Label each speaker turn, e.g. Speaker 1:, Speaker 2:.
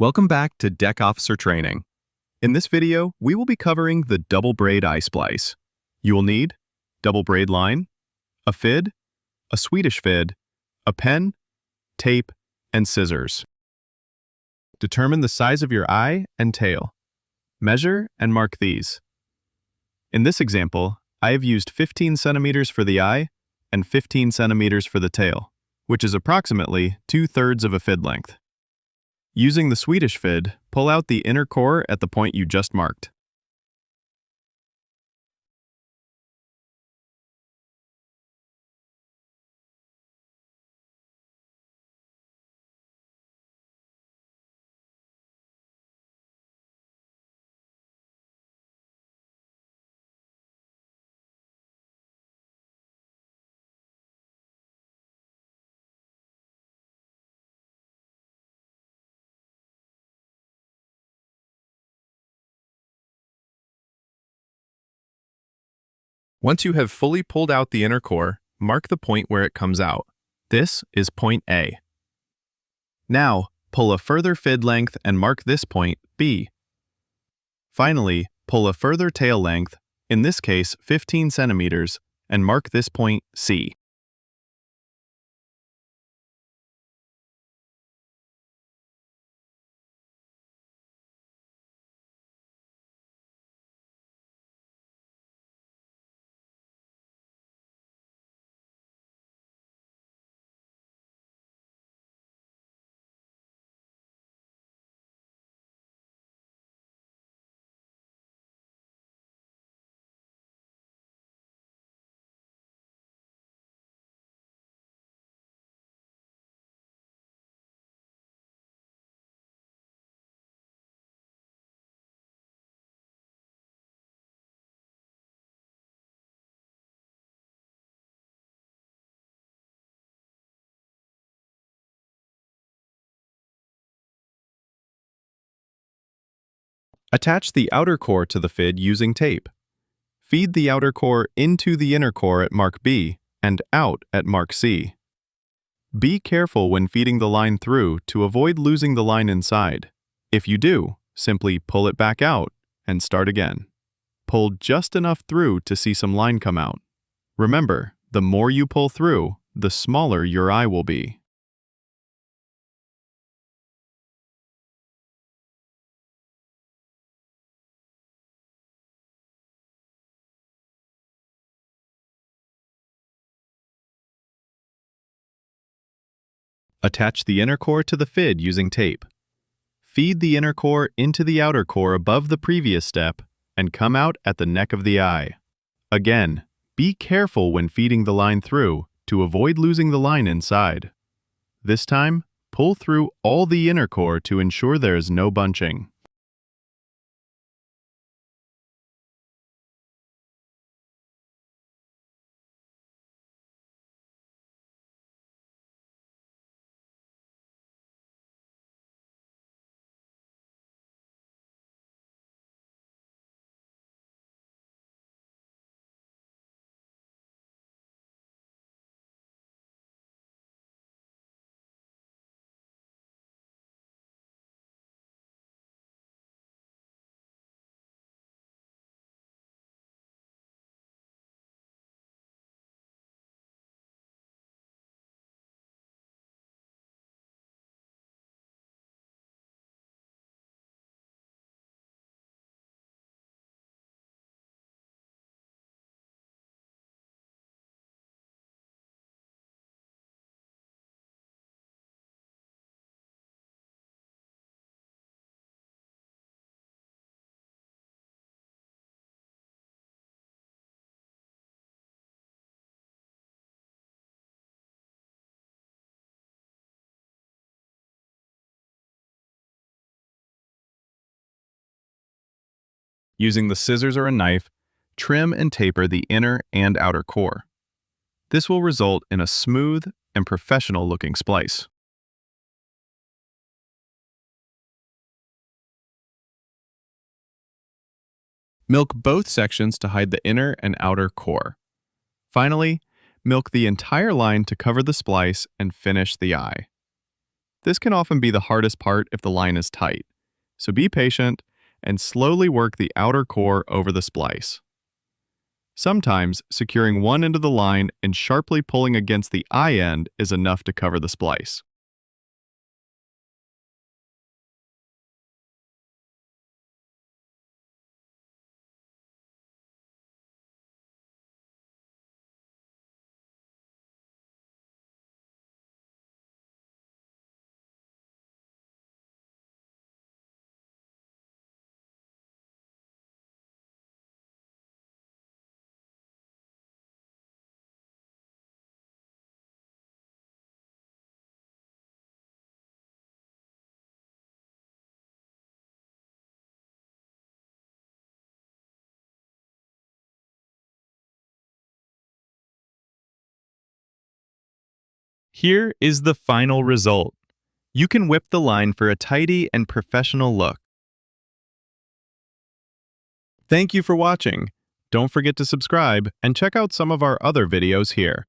Speaker 1: Welcome back to Deck Officer Training. In this video, we will be covering the double braid eye splice. You will need double braid line, a fid, a Swedish fid, a pen, tape, and scissors. Determine the size of your eye and tail. Measure and mark these. In this example, I have used 15 centimeters for the eye and 15 centimeters for the tail, which is approximately 2/3 of a fid length. Using the Swedish fid, pull out the inner core at the point you just marked. Once you have fully pulled out the inner core, mark the point where it comes out. This is point A. Now, pull a further fid length and mark this point, B. Finally, pull a further tail length, in this case 15 centimeters, and mark this point, C. Attach the outer core to the fid using tape. Feed the outer core into the inner core at mark B and out at mark C. Be careful when feeding the line through to avoid losing the line inside. If you do, simply pull it back out and start again. Pull just enough through to see some line come out. Remember, the more you pull through, the smaller your eye will be. Attach the inner core to the fid using tape. Feed the inner core into the outer core above the previous step and come out at the neck of the eye. Again, be careful when feeding the line through to avoid losing the line inside. This time, pull through all the inner core to ensure there is no bunching. Using the scissors or a knife, trim and taper the inner and outer core. This will result in a smooth and professional-looking splice. Milk both sections to hide the inner and outer core. Finally, milk the entire line to cover the splice and finish the eye. This can often be the hardest part if the line is tight, so be patient and slowly work the outer core over the splice. Sometimes, securing one end of the line and sharply pulling against the eye end is enough to cover the splice. Here is the final result. You can whip the line for a tidy and professional look. Thank you for watching. Don't forget to subscribe and check out some of our other videos here.